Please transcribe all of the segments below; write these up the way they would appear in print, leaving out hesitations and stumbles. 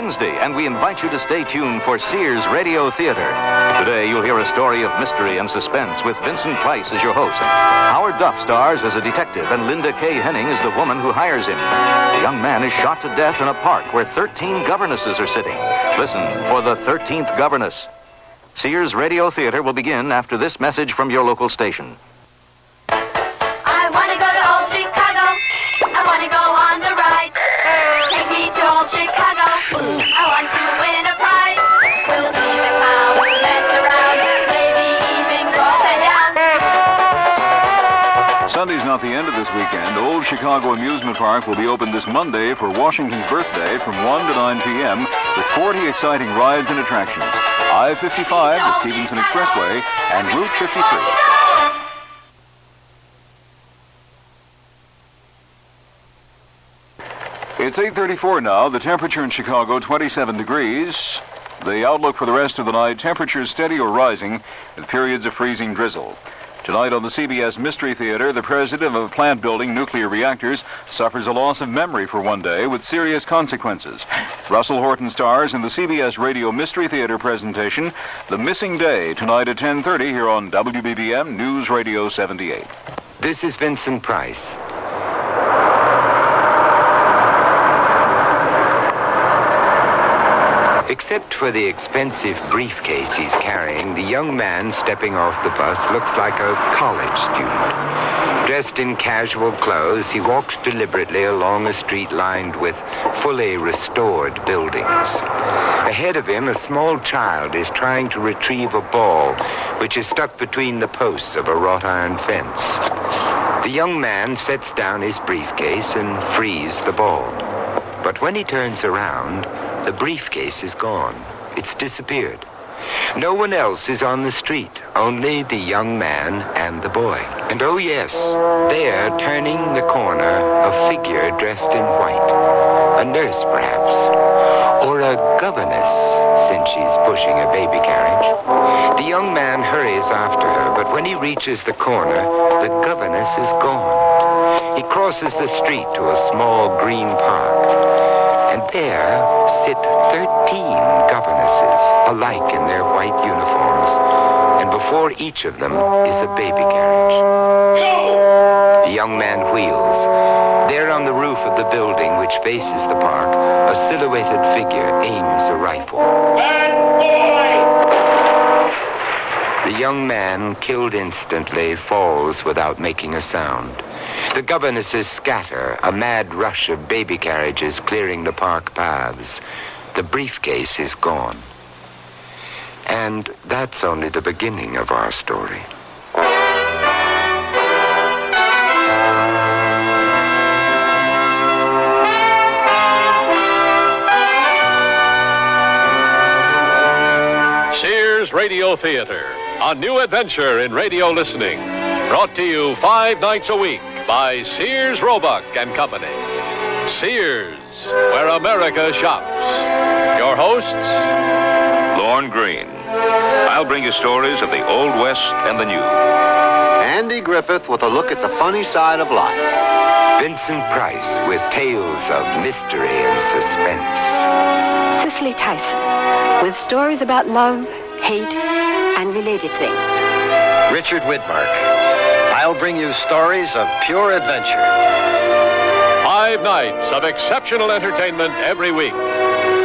Wednesday, and we invite you to stay tuned for Sears Radio Theater. Today, you'll hear a story of mystery and suspense with Vincent Price as your host. Howard Duff stars as a detective, and Linda Kay Henning is the woman who hires him. The young man is shot to death in a park where 13 governesses are sitting. Listen for the 13th Governess. Sears Radio Theater will begin after this message from your local station. I want to go to old Chicago. I want to go on the ride. Take me to old Chicago. I want to win a prize. We'll see the clown, mess around, maybe even go upside down. Sunday's not the end of this weekend. Old Chicago Amusement Park will be open this Monday for Washington's birthday from 1 to 9 p.m. with 40 exciting rides and attractions. I-55, the Stevenson Expressway, and Route 53. It's 8:34 now. The temperature in Chicago, 27 degrees. The outlook for the rest of the night, temperatures steady or rising with periods of freezing drizzle. Tonight on the CBS Mystery Theater, the president of a plant building nuclear reactors suffers a loss of memory for one day with serious consequences. Russell Horton stars in the CBS Radio Mystery Theater presentation, The Missing Day, tonight at 10:30 here on WBBM News Radio 78. This is Vincent Price. Except for the expensive briefcase he's carrying, the young man stepping off the bus looks like a college student. Dressed in casual clothes, he walks deliberately along a street lined with fully restored buildings. Ahead of him, a small child is trying to retrieve a ball which is stuck between the posts of a wrought iron fence. The young man sets down his briefcase and frees the ball. But when he turns around, the briefcase is gone. It's disappeared. No one else is on the street, only the young man and the boy. And oh yes, there, turning the corner, a figure dressed in white. A nurse, perhaps. Or a governess, since she's pushing a baby carriage. The young man hurries after her, but when he reaches the corner, the governess is gone. He crosses the street to a small green park. And there sit 13 governesses, alike in their white uniforms. And before each of them is a baby carriage. The young man wheels. There on the roof of the building which faces the park, a silhouetted figure aims a rifle. Bad boy! The young man, killed instantly, falls without making a sound. The governesses scatter, a mad rush of baby carriages clearing the park paths. The briefcase is gone. And that's only the beginning of our story. Sears Radio Theater, a new adventure in radio listening. Brought to you 5 nights a week by Sears, Roebuck and Company. Sears, where America shops. Your hosts, Lorne Green. I'll bring you stories of the Old West and the New. Andy Griffith with a look at the funny side of life. Vincent Price with tales of mystery and suspense. Cicely Tyson with stories about love, hate, and related things. Richard Widmark. I'll bring you stories of pure adventure. 5 nights of exceptional entertainment every week.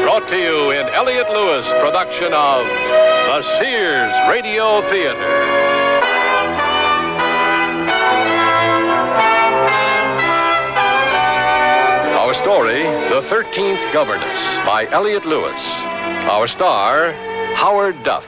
Brought to you in Elliott Lewis production of the Sears Radio Theater. Our story, The 13th Governess, by Elliott Lewis. Our star, Howard Duff.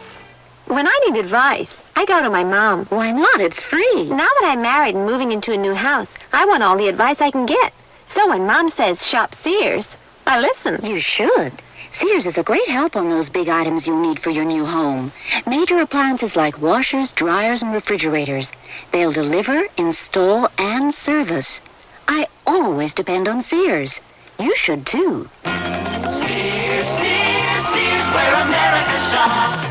When I need advice, I go to my mom. Why not? It's free. Now that I'm married and moving into a new house, I want all the advice I can get. So when Mom says shop Sears, I listen. You should. Sears is a great help on those big items you'll need for your new home. Major appliances like washers, dryers, and refrigerators. They'll deliver, install, and service. I always depend on Sears. You should, too. Sears, Sears, Sears, where America shops.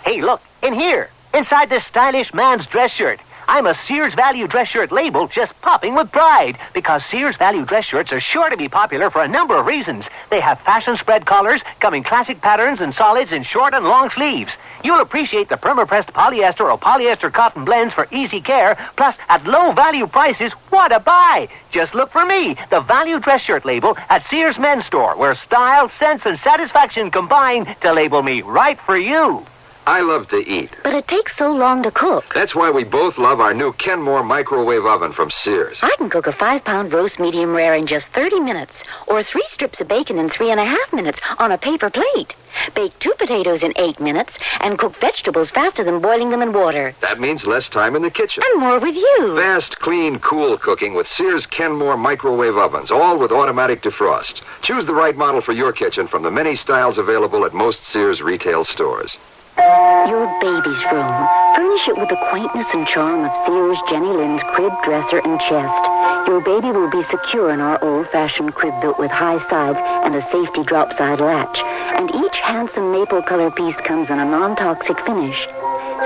Hey, look, in here. Inside this stylish man's dress shirt. I'm a Sears Value Dress Shirt label just popping with pride because Sears Value Dress Shirts are sure to be popular for a number of reasons. They have fashion spread collars, come in classic patterns and solids in short and long sleeves. You'll appreciate the perma-pressed polyester or polyester cotton blends for easy care, plus at low value prices, what a buy! Just look for me, the Value Dress Shirt label at Sears Men's Store, where style, sense, and satisfaction combine to label me right for you. I love to eat. But it takes so long to cook. That's why we both love our new Kenmore microwave oven from Sears. I can cook a 5-pound roast medium rare in just 30 minutes, or 3 strips of bacon in 3.5 minutes on a paper plate. Bake 2 potatoes in 8 minutes, and cook vegetables faster than boiling them in water. That means less time in the kitchen. And more with you. Fast, clean, cool cooking with Sears Kenmore microwave ovens, all with automatic defrost. Choose the right model for your kitchen from the many styles available at most Sears retail stores. Your baby's room. Furnish it with the quaintness and charm of Sears Jenny Lind's crib, dresser, and chest. Your baby will be secure in our old-fashioned crib built with high sides and a safety drop-side latch. And each handsome maple color piece comes in a non-toxic finish.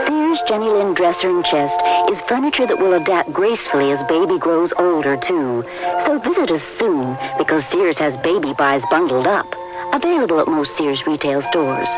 Sears Jenny Lind dresser and chest is furniture that will adapt gracefully as baby grows older, too. So visit us soon, because Sears has baby buys bundled up. Available at most Sears retail stores.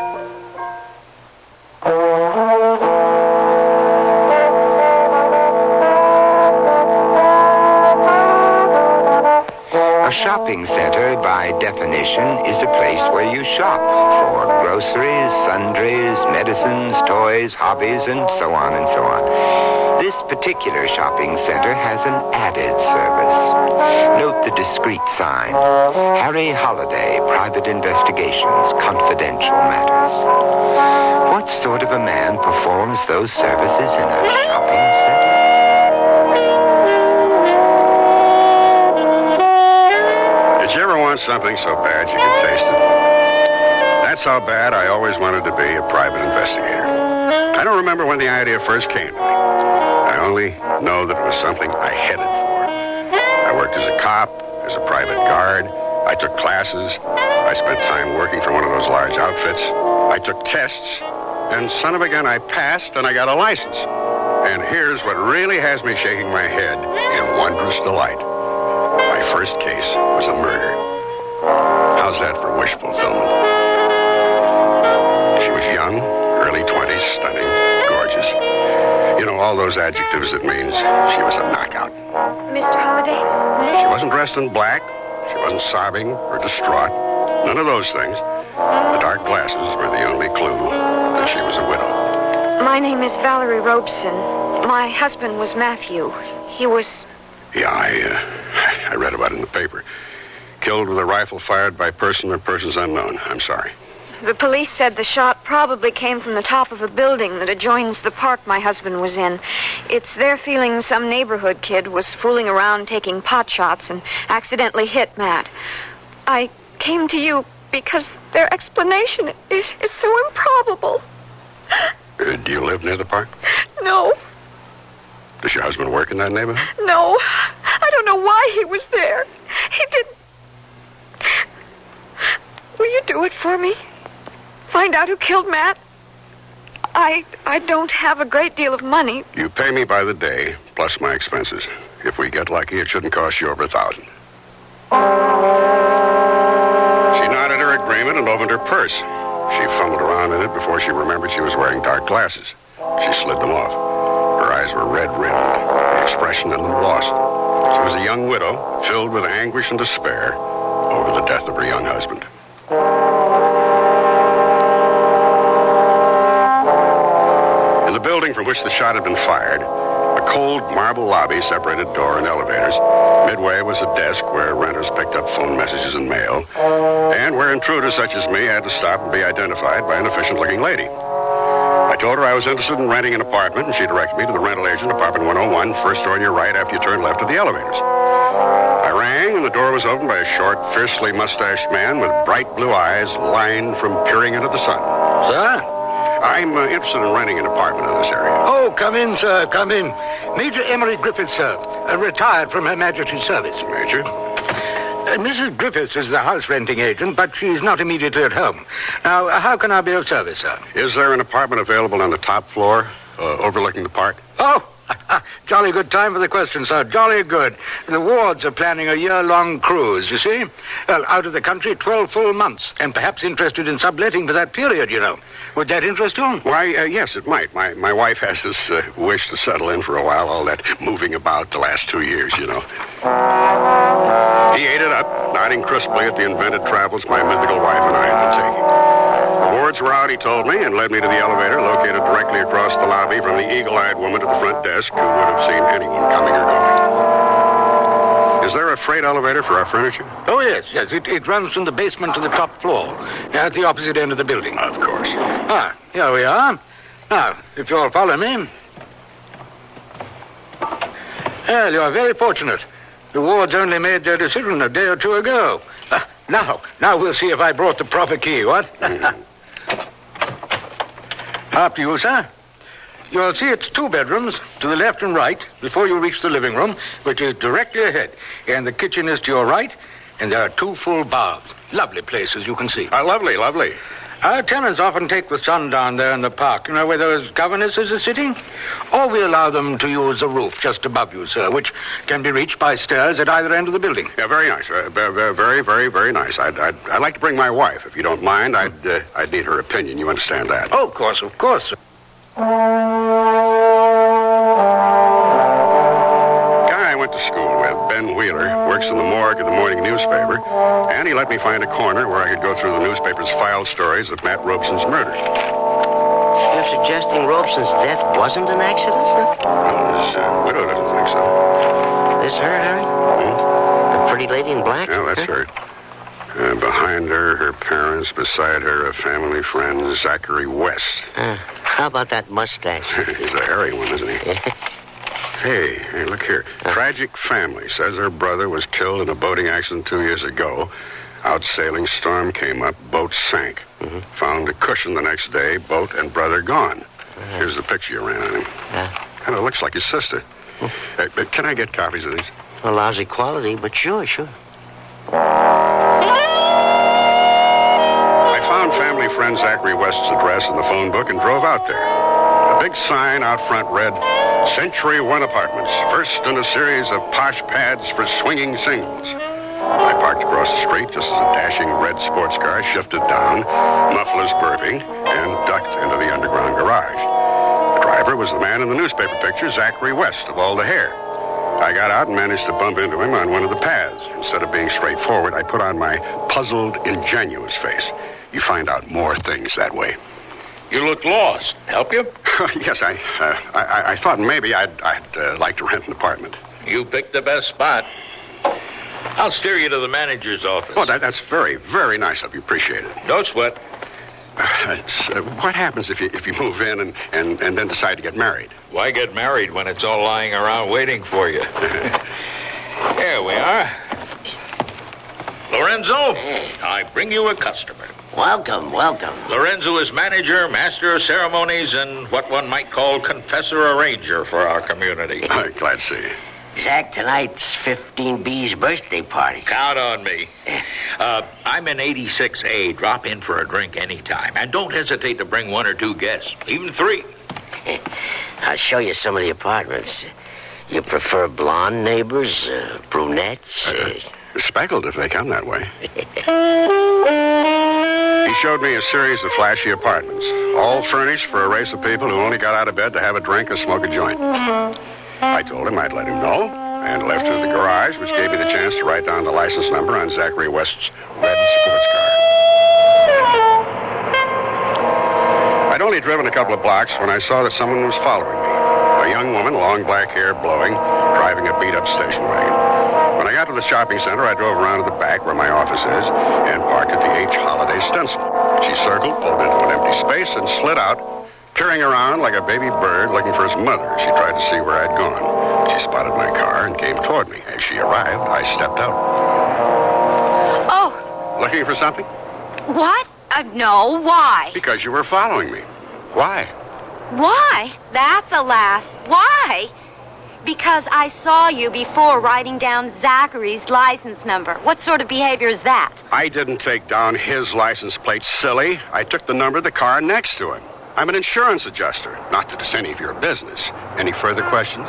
A shopping center, by definition, is a place where you shop for groceries, sundries, medicines, toys, hobbies, and so on and so on. This particular shopping center has an added service. Note the discreet sign, Harry Holliday, Private Investigations, Confidential Matters. What sort of a man performs those services in a shopping center? Did you ever want something so bad you could taste it? That's how bad I always wanted to be a private investigator. I don't remember when the idea first came to me. I only know that it was something I headed for. I worked as a cop, as a private guard. I took classes. I spent time working for one of those large outfits. I took tests. And son of a gun, I passed and I got a license. And here's what really has me shaking my head in wondrous delight. My first case was a murder. How's that for wish fulfillment? She was young, early 20s, stunning, gorgeous. You know, all those adjectives that means she was a knockout. Mr. Holliday? She wasn't dressed in black. She wasn't sobbing or distraught. None of those things. The dark glasses were the only clue that she was a widow. My name is Valerie Robeson. My husband was Matthew. He was... Yeah, I read about it in the paper. Killed with a rifle fired by person or persons unknown. I'm sorry. The police said the shot probably came from the top of a building that adjoins the park my husband was in. It's their feeling some neighborhood kid was fooling around taking pot shots and accidentally hit Matt. I came to you because their explanation is so improbable. Do you live near the park? No. Does your husband work in that neighborhood? No. I don't know why he was there. He didn't. Will you do it for me? Find out who killed Matt? I don't have a great deal of money. You pay me by the day, plus my expenses. If we get lucky, it shouldn't cost you over $1,000. She nodded her agreement and opened her purse. She fumbled around in it before she remembered she was wearing dark glasses. She slid them off. Her eyes were red-rimmed, the expression in them lost. She was a young widow, filled with anguish and despair over the death of her young husband. In the building from which the shot had been fired, a cold marble lobby separated door and elevators. Midway was a desk where renters picked up phone messages and mail, and where intruders such as me had to stop and be identified by an efficient-looking lady. I told her I was interested in renting an apartment, and she directed me to the rental agent, apartment 101, first door on your right after you turn left at the elevators. I rang, and the door was opened by a short, fiercely mustached man with bright blue eyes lined from peering into the sun. Sir? I'm interested in renting an apartment in this area. Oh, come in, sir, come in. Major Emery Griffiths, sir, retired from Her Majesty's service. Major? Mrs. Griffiths is the house renting agent, but she's not immediately at home. Now, how can I be of service, sir? Is there an apartment available on the top floor, overlooking the park? Oh, Jolly good time for the question, sir. Jolly good. The wards are planning a year-long cruise, you see. Well, out of the country 12 full months, and perhaps interested in subletting for that period, you know. Would that interest you? Why, yes, it might. My wife has this wish to settle in for a while, all that moving about the last 2 years, you know. He ate it up, nodding crisply at the invented travels my mythical wife and I had been taking. The wards were out, he told me, and led me to the elevator located directly across the lobby from the eagle-eyed woman at the front desk who would have seen anyone coming or going. Is there a freight elevator for our furniture? Oh, yes. It runs from the basement to the top floor, at the opposite end of the building. Of course. Here we are. Now, if you'll follow me. Well, you're very fortunate. The wards only made their decision a day or two ago. Now we'll see if I brought the proper key, what? After you, sir. You'll see it's 2 bedrooms to the left and right before you reach the living room, which is directly ahead. And the kitchen is to your right, and there are 2 full baths. Lovely place, as you can see. Lovely. Our tenants often take the sun down there in the park, you know, where those governesses are sitting. Or we allow them to use the roof just above you, sir, which can be reached by stairs at either end of the building. Yeah, very nice. Very, very nice. I'd like to bring my wife, if you don't mind. I'd need her opinion. You understand that? Oh, of course, sir. Guy I went to school with, Ben Wheeler, works in the morgue of the morning newspaper, and he let me find a corner where I could go through the newspaper's file stories of Matt Robeson's murder. You're suggesting Robeson's death wasn't an accident? His widow doesn't think so. This her, Harry? The pretty lady in black? Yeah, that's her. Behind her, her parents. Beside her, a family friend, Zachary West. How about that mustache? He's a hairy one, isn't he? Hey, look here. Tragic family. Says her brother was killed in a boating accident 2 years ago. Out sailing, storm came up, boat sank. Found a cushion the next day, boat and brother gone. Here's the picture you ran on him. Kind of looks like his sister. But can I get copies of these? A lousy quality, but sure. I found family friend Zachary West's address in the phone book and drove out there. A big sign out front read, Century One Apartments, first in a series of posh pads for swinging singles. I parked across the street just as a dashing red sports car shifted down, mufflers burping, and ducked into the underground garage. The driver was the man in the newspaper picture, Zachary West, of all the hair. I got out and managed to bump into him on one of the paths. Instead of being straightforward, I put on my puzzled, ingenuous face. You find out more things that way. You look lost. Help you? Yes, I thought maybe I'd like to rent an apartment. You picked the best spot. I'll steer you to the manager's office. Oh, that's very, very nice of you. Appreciate it. Don't sweat. What happens if you move in and then decide to get married? Why get married when it's all lying around waiting for you? Here we are. Lorenzo, I bring you a customer. Welcome. Lorenzo is manager, master of ceremonies, and what one might call confessor arranger for our community. Glad to see you. Zach, tonight's 15B's birthday party. Count on me. I'm in 86A. Drop in for a drink anytime. And don't hesitate to bring 1 or 2 guests, even 3. I'll show you some of the apartments. You prefer blonde neighbors, brunettes? Speckled if they come that way. He showed me a series of flashy apartments, all furnished for a race of people who only got out of bed to have a drink or smoke a joint. I told him I'd let him know, and left through the garage, which gave me the chance to write down the license number on Zachary West's red sports car. I'd only driven a couple of blocks when I saw that someone was following me. A young woman, long black hair blowing, driving a beat-up station wagon. When I got to the shopping center, I drove around to the back where my office is and parked at the H. Holiday stencil. She circled, pulled into an empty space, and slid out, peering around like a baby bird looking for his mother. She tried to see where I'd gone. She spotted my car and came toward me. As she arrived, I stepped out. Oh. Looking for something? What? No, why? Because you were following me. Why? Why? That's a laugh. Why? Because I saw you before writing down Zachary's license number. What sort of behavior is that? I didn't take down his license plate, silly. I took the number of the car next to him. I'm an insurance adjuster, not that it's any of your business. Any further questions?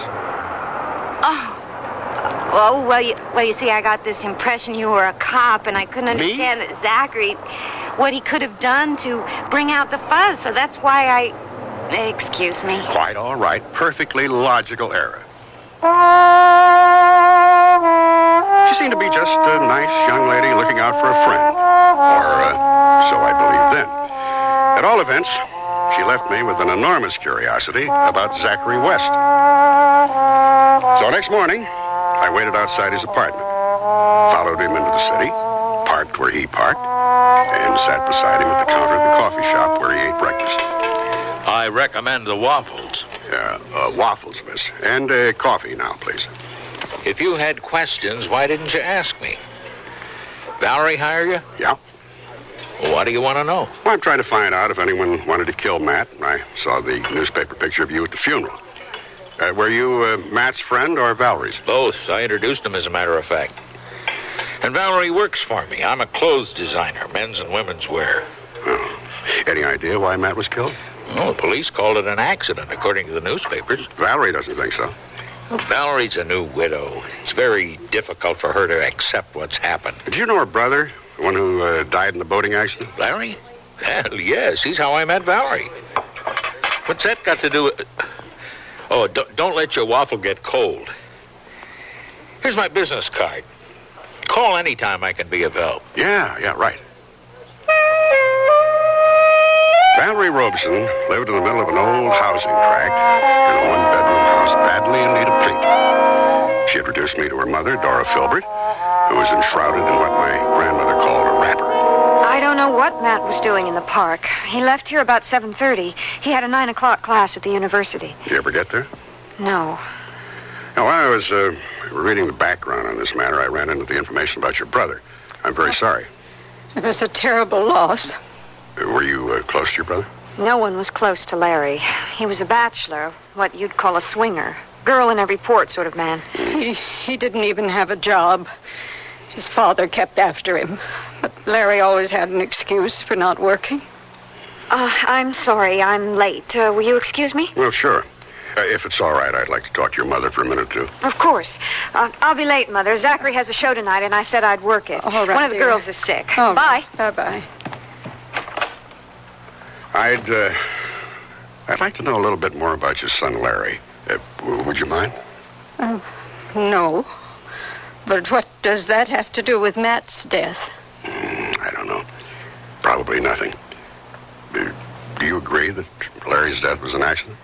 Oh, well, you see, I got this impression you were a cop, and I couldn't understand Zachary, what he could have done to bring out the fuzz, so that's why excuse me. Quite all right. Perfectly logical error. She seemed to be just a nice young lady looking out for a friend. Or so I believed then. At all events, she left me with an enormous curiosity about Zachary West. So next morning, I waited outside his apartment, followed him into the city, parked where he parked, and sat beside him at the counter of the coffee shop where he ate breakfast. I recommend the waffles. Waffles, miss. And coffee now, please. If you had questions, why didn't you ask me? Valerie hire you? Yeah. Well, what do you want to know? Well, I'm trying to find out if anyone wanted to kill Matt. I saw the newspaper picture of you at the funeral. Were you Matt's friend or Valerie's? Both. I introduced him, as a matter of fact. And Valerie works for me. I'm a clothes designer, men's and women's wear. Oh. Any idea why Matt was killed? Oh, the police called it an accident, according to the newspapers. Valerie doesn't think so. Well, Valerie's a new widow. It's very difficult for her to accept what's happened. Did you know her brother, the one who died in the boating accident? Larry? Well, yes. He's how I met Valerie. What's that got to do with... Oh, don't let your waffle get cold. Here's my business card. Call anytime I can be of help. Yeah, right. Valerie Robeson lived in the middle of an old housing tract in a one-bedroom house badly in need of paint. She introduced me to her mother, Dora Filbert, who was enshrouded in what my grandmother called a wrapper. I don't know what Matt was doing in the park. He left here about 7:30. He had a 9 o'clock class at the university. Did you ever get there? No. Now, while I was reading the background on this matter, I ran into the information about your brother. I'm very sorry. It was a terrible loss. Were you close to your brother? No one was close to Larry. He was a bachelor, what you'd call a swinger. Girl in every port sort of man. He didn't even have a job. His father kept after him. But Larry always had an excuse for not working. I'm sorry, I'm late. Will you excuse me? Well, sure. If it's all right, I'd like to talk to your mother for a minute or two. Of course. I'll be late, Mother. Zachary has a show tonight, and I said I'd work it. All right, One of the dear. girls is sick. All Bye. Right. Bye-bye. I'd like to know a little bit more about your son, Larry. Would you mind? No. But what does that have to do with Matt's death? I don't know. Probably nothing. Do you agree that Larry's death was an accident?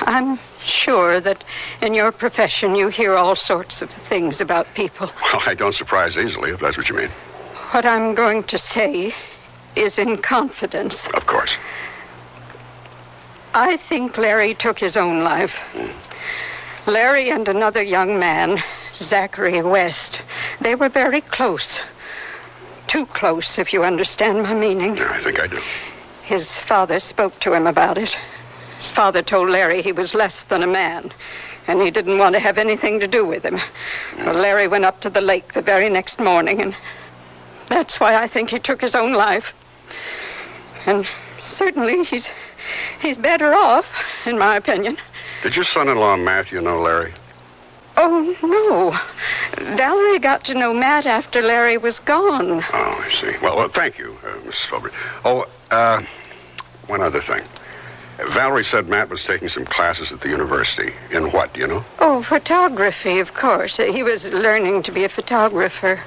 I'm sure that in your profession you hear all sorts of things about people. Well, I don't surprise easily, if that's what you mean. What I'm going to say is in confidence. Of course. I think Larry took his own life. Larry and another young man, Zachary West, they were very close. Too close, if you understand my meaning. Yeah, I think I do. His father spoke to him about it. His father told Larry he was less than a man, and he didn't want to have anything to do with him. Well, Larry went up to the lake the very next morning, and that's why I think he took his own life. And certainly he's better off, in my opinion. Did your son-in-law, Matthew, know Larry? Oh, no. Valerie got to know Matt after Larry was gone. Oh, I see. Well, thank you, Mrs. Filbert. Oh, one other thing. Valerie said Matt was taking some classes at the university. In what, do you know? Oh, photography, of course. He was learning to be a photographer.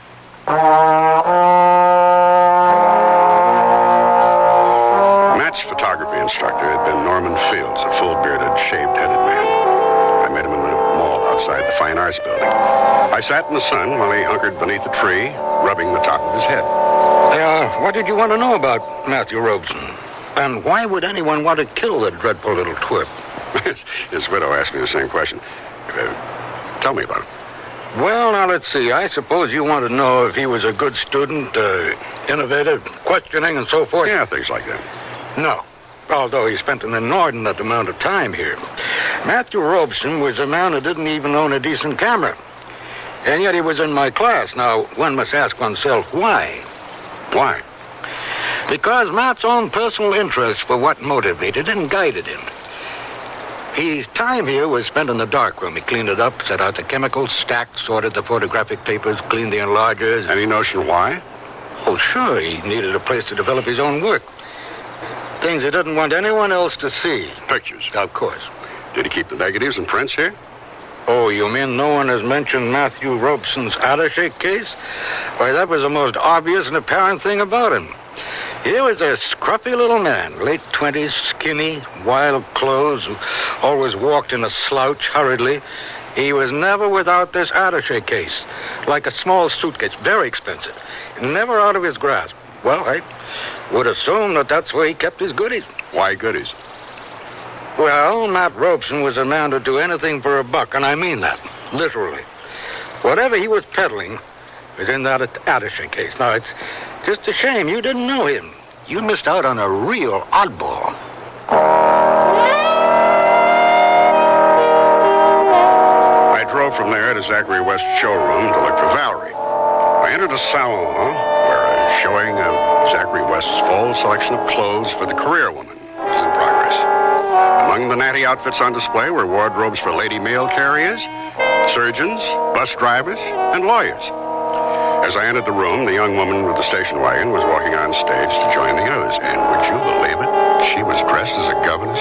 Matt's photography instructor had been Norman Fields, a full-bearded, shaved-headed man. I met him in the mall outside the Fine Arts Building. I sat in the sun while he hunkered beneath a tree, rubbing the top of his head. What did you want to know about Matthew Robeson? And why would anyone want to kill the dreadful little twip? His widow asked me the same question. Tell me about it. Well, now, let's see. I suppose you want to know if he was a good student, innovative, questioning, and so forth? Yeah, things like that. No. Although he spent an inordinate amount of time here. Matthew Robeson was a man who didn't even own a decent camera. And yet he was in my class. Now, one must ask oneself, why? Why? Because Matt's own personal interests were what motivated and guided him. His time here was spent in the darkroom. He cleaned it up, set out the chemicals, stacked, sorted the photographic papers, cleaned the enlargers. Any notion why? Oh, sure. He needed a place to develop his own work. Things he didn't want anyone else to see. Pictures? Of course. Did he keep the negatives and prints here? Oh, you mean no one has mentioned Matthew Robeson's attaché case? Why, that was the most obvious and apparent thing about him. He was a scruffy little man, late 20s, skinny, wild clothes, who always walked in a slouch hurriedly. He was never without this attaché case, like a small suitcase, very expensive, never out of his grasp. Well, I would assume that that's where he kept his goodies. Why goodies? Well, Matt Robeson was a man to do anything for a buck, and I mean that, literally. Whatever he was peddling was in that attaché case. Now, it's just a shame you didn't know him. You missed out on a real oddball. I drove from there to Zachary West's showroom to look for Valerie. I entered a salon where a showing of Zachary West's full selection of clothes for the career woman was in progress. Among the natty outfits on display were wardrobes for lady mail carriers, surgeons, bus drivers, and lawyers. As I entered the room, the young woman with the station wagon was walking on stage to join the others. And would you believe it? She was dressed as a governess.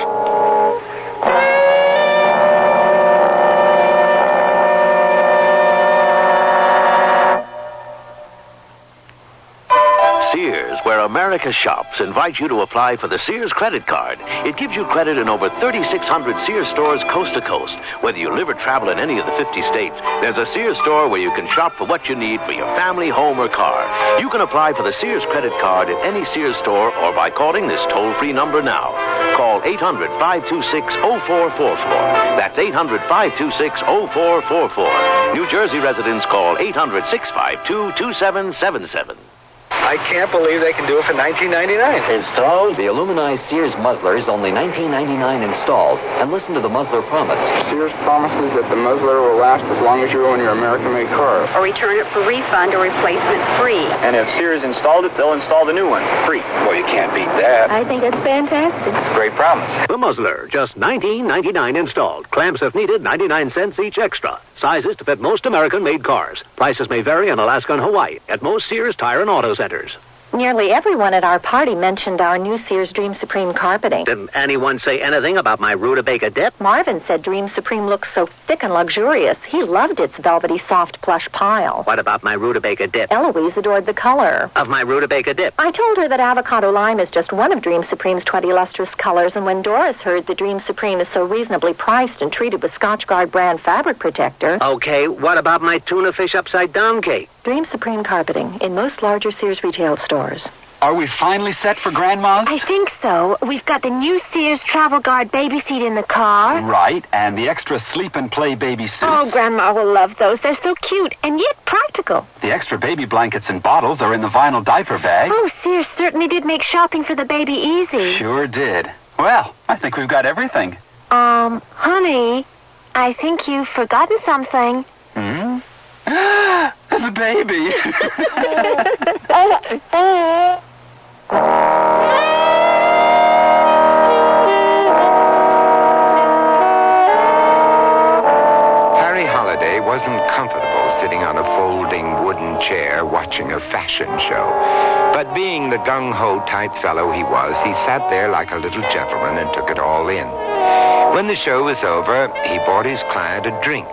Sears, where America shops, invites you to apply for the Sears credit card. It gives you credit in over 3,600 Sears stores coast to coast. Whether you live or travel in any of the 50 states, there's a Sears store where you can shop for what you need for your family, home, or car. You can apply for the Sears credit card at any Sears store or by calling this toll-free number now. Call 800-526-0444. That's 800-526-0444. New Jersey residents call 800-652-2777. I can't believe they can do it for $19.99. Installed? The aluminized Sears muzzler is only $19.99 installed. And listen to the muzzler promise. Sears promises that the muzzler will last as long as you own your American-made car. Or return it for refund or replacement free. And if Sears installed it, they'll install the new one free. Well, you can't beat that. I think it's fantastic. It's a great promise. The muzzler, just $19.99 installed. Clamps if needed, 99 cents each extra. Sizes to fit most American-made cars. Prices may vary in Alaska and Hawaii at most Sears Tire and Auto Centers. Nearly everyone at our party mentioned our new Sears Dream Supreme carpeting. Didn't anyone say anything about my rutabaga dip? Marvin said Dream Supreme looks so thick and luxurious. He loved its velvety, soft, plush pile. What about my rutabaga dip? Eloise adored the color of my rutabaga dip. I told her that avocado lime is just one of Dream Supreme's 20 lustrous colors, and when Doris heard that Dream Supreme is so reasonably priced and treated with Scotchgard brand fabric protector... Okay, what about my tuna fish upside down cake? Dream Supreme carpeting in most larger Sears retail stores. Are we finally set for Grandma's? I think so. We've got the new Sears Travel Guard baby seat in the car. Right, and the extra sleep and play baby suits. Oh, Grandma will love those. They're so cute and yet practical. The extra baby blankets and bottles are in the vinyl diaper bag. Oh, Sears certainly did make shopping for the baby easy. Sure did. Well, I think we've got everything. Honey, I think you've forgotten something. The baby. Harry Holiday wasn't comfortable sitting on a folding wooden chair watching a fashion show. But being the gung-ho type fellow he was, he sat there like a little gentleman and took it all in. When the show was over, he bought his client a drink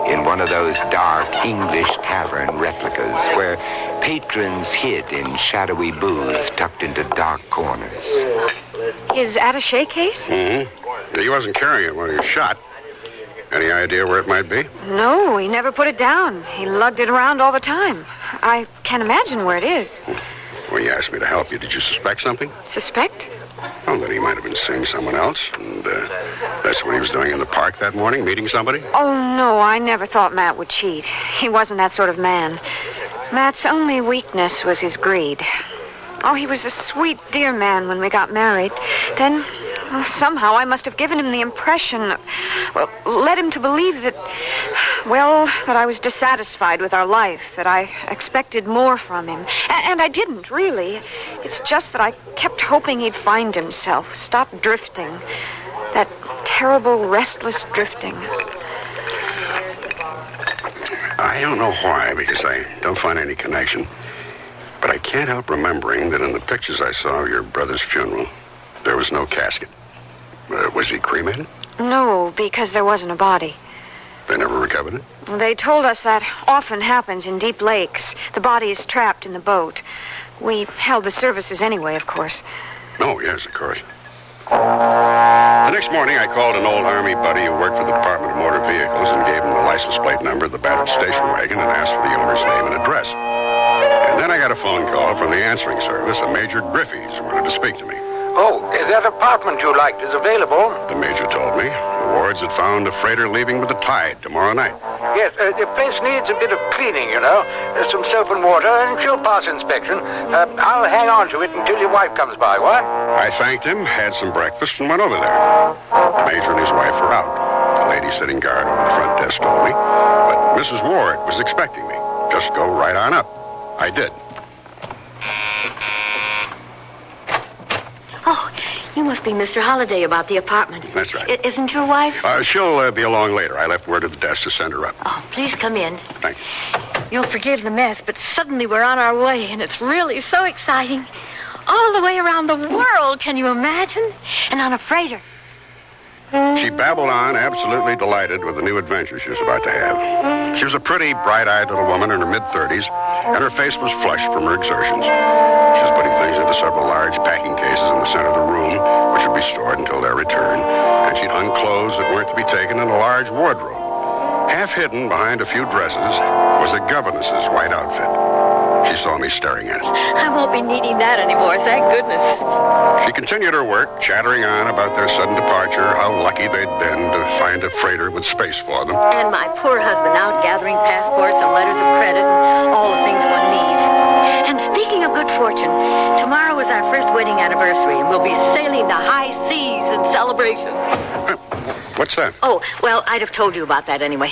in one of those dark English tavern replicas where patrons hid in shadowy booths tucked into dark corners. His attaché case? Mm-hmm. He wasn't carrying it when he was shot. Any idea where it might be? No, he never put it down. He lugged it around all the time. I can't imagine where it is. When you asked me to help you, did you suspect something? Suspect? Oh, that he might have been seeing someone else, and that's what he was doing in the park that morning, meeting somebody? Oh, no, I never thought Matt would cheat. He wasn't that sort of man. Matt's only weakness was his greed. Oh, he was a sweet, dear man when we got married. Then, well, somehow I must have given him the impression, led him to believe that Well, that I was dissatisfied with our life, that I expected more from him. And I didn't, really. It's just that I kept hoping he'd find himself, stop drifting. That terrible, restless drifting. I don't know why, because I don't find any connection. But I can't help remembering that in the pictures I saw of your brother's funeral, there was no casket. Was he cremated? No, because there wasn't a body. They never recovered it? They told us that often happens in deep lakes. The body is trapped in the boat. We held the services anyway, of course. Oh, yes, of course. The next morning, I called an old Army buddy who worked for the Department of Motor Vehicles and gave him the license plate number of the battered station wagon and asked for the owner's name and address. And then I got a phone call from the answering service, a Major Griffiths, who wanted to speak to me. Oh, that apartment you liked is available. The Major told me. The wards had found a freighter leaving with the tide tomorrow night. Yes, the place needs a bit of cleaning, you know. There's some soap and water, and she'll pass inspection. I'll hang on to it until your wife comes by, what? I thanked him, had some breakfast, and went over there. The Major and his wife were out. The lady sitting guard over the front desk told me. But Mrs. Ward was expecting me. Just go right on up. I did. Oh, you must be Mr. Holliday about the apartment. That's right. Isn't your wife? She'll be along later. I left word at the desk to send her up. Oh, please come in. Thank you. You'll forgive the mess, but suddenly we're on our way, and it's really so exciting. All the way around the world, can you imagine? And on a freighter. She babbled on, absolutely delighted with the new adventure she was about to have. She was a pretty, bright-eyed little woman in her mid-30s, and her face was flushed from her exertions. She was putting things into several large packing cases in the center of the room, which would be stored until their return, and she'd hung clothes that weren't to be taken in a large wardrobe. Half hidden behind a few dresses was a governess's white outfit. She saw me staring at it. I won't be needing that anymore, thank goodness. She continued her work, chattering on about their sudden departure, how lucky they'd been to find a freighter with space for them. And my poor husband out gathering passports and letters of credit and all the things one needs. And speaking of good fortune, tomorrow is our first wedding anniversary, and we'll be sailing the high seas in celebration. What's that? Oh, well, I'd have told you about that anyway.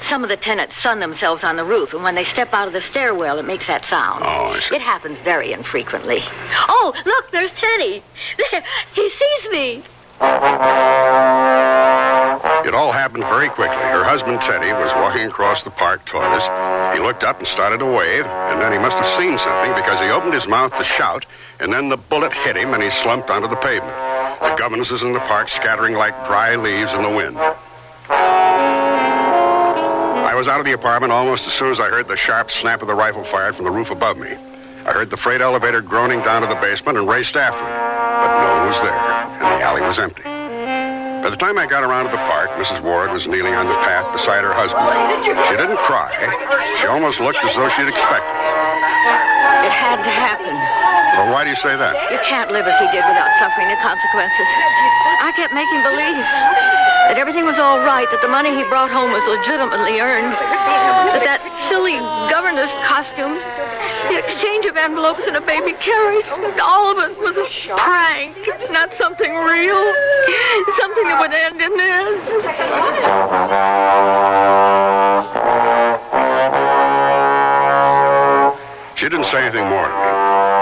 Some of the tenants sun themselves on the roof, and when they step out of the stairwell, it makes that sound. Oh, I see. It happens very infrequently. Oh, look, there's Teddy. There, he sees me. It all happened very quickly. Her husband, Teddy, was walking across the park toward us. He looked up and started to wave, and then he must have seen something because he opened his mouth to shout, and then the bullet hit him, and he slumped onto the pavement. The governesses in the park scattering like dry leaves in the wind. I was out of the apartment almost as soon as I heard the sharp snap of the rifle fired from the roof above me. I heard the freight elevator groaning down to the basement and raced after it. But no one was there, and the alley was empty. By the time I got around to the park, Mrs. Ward was kneeling on the path beside her husband. She didn't cry. She almost looked as though she'd expected it. It had to happen. Well, why do you say that? You can't live as he did without suffering the consequences. I kept making believe that everything was all right, that the money he brought home was legitimately earned, that silly governess costumes, the exchange of envelopes and a baby carriage, all of it was a prank, not something real, something that would end in this. She didn't say anything more to me.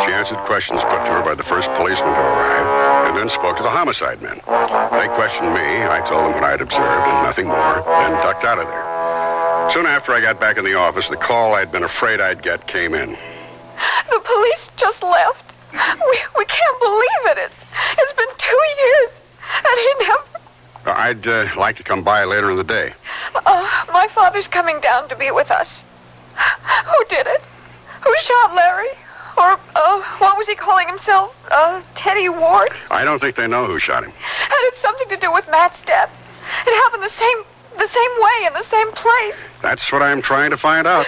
She answered questions put to her by the first policeman to arrive, and then spoke to the homicide men. They questioned me. I told them what I'd observed and nothing more, then ducked out of there. Soon after I got back in the office, the call I'd been afraid I'd get came in. The police just left. We can't believe it. It's been 2 years, and he never... I'd like to come by later in the day. My father's coming down to be with us. Who did it? Who shot Larry? Or, what was he calling himself? Teddy Ward? I don't think they know who shot him. And it's something to do with Matt's death. It happened the same way in the same place. That's what I'm trying to find out.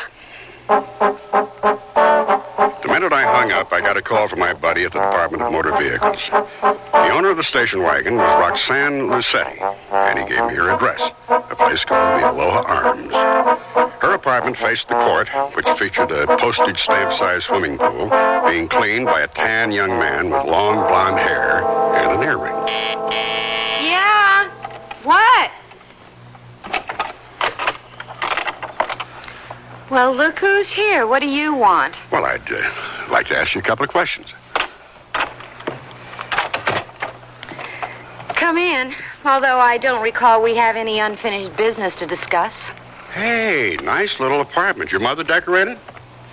The minute I hung up, I got a call from my buddy at the Department of Motor Vehicles. The owner of the station wagon was Roxanne Lucetti, and he gave me her address, a place called the Aloha Arms. Her apartment faced the court, which featured a postage stamp-sized swimming pool, being cleaned by a tan young man with long blonde hair and an earring. Yeah? What? Well, look who's here. What do you want? Well, I'd like to ask you a couple of questions. Come in, although I don't recall we have any unfinished business to discuss. Hey, nice little apartment. Your mother decorated?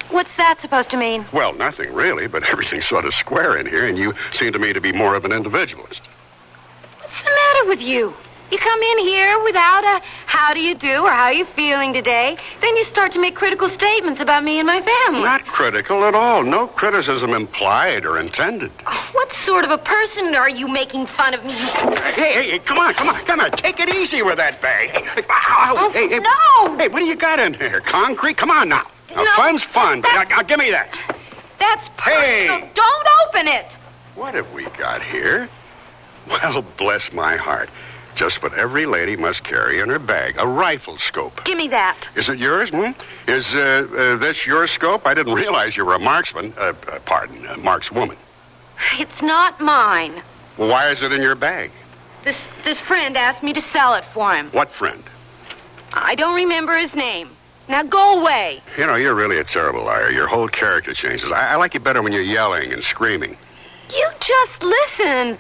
What's that supposed to mean? Well, nothing really, but everything's sort of square in here, and you seem to me to be more of an individualist. What's the matter with you? You come in here without a how do you do or how are you feeling today, then you start to make critical statements about me and my family. Not critical at all. No criticism implied or intended. What sort of a person are you making fun of me? Hey, come on. Take it easy with that bag. Hey, no! Hey, what do you got in here? Concrete? Come on now. Now, No, fun's fun. Now, give me that. That's personal. Hey! Don't open it! What have we got here? Well, bless my heart. Just what every lady must carry in her bag, a rifle scope. Give me that. Is it yours? Is this your scope? I didn't realize you were a marksman. Markswoman. It's not mine. Well, why is it in your bag? This friend asked me to sell it for him. What friend? I don't remember his name. Now go away. You know, you're really a terrible liar. Your whole character changes. I like you better when you're yelling and screaming. You just listen.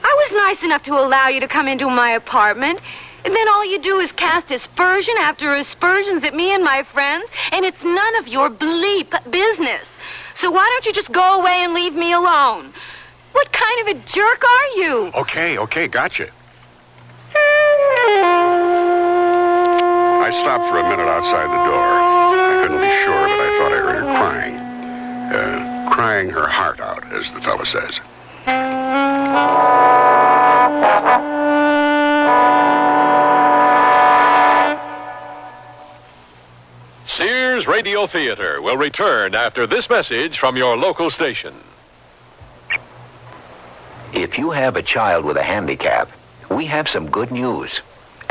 I was nice enough to allow you to come into my apartment, and then all you do is cast aspersion after aspersions at me and my friends, and it's none of your bleep business. So why don't you just go away and leave me alone? What kind of a jerk are you? Okay, gotcha. I stopped for a minute outside the door. I couldn't be sure, but I thought I heard her crying. Crying her heart out, as the fellow says. Sears Radio Theater will return after this message from your local station. If you have a child with a handicap, we have some good news,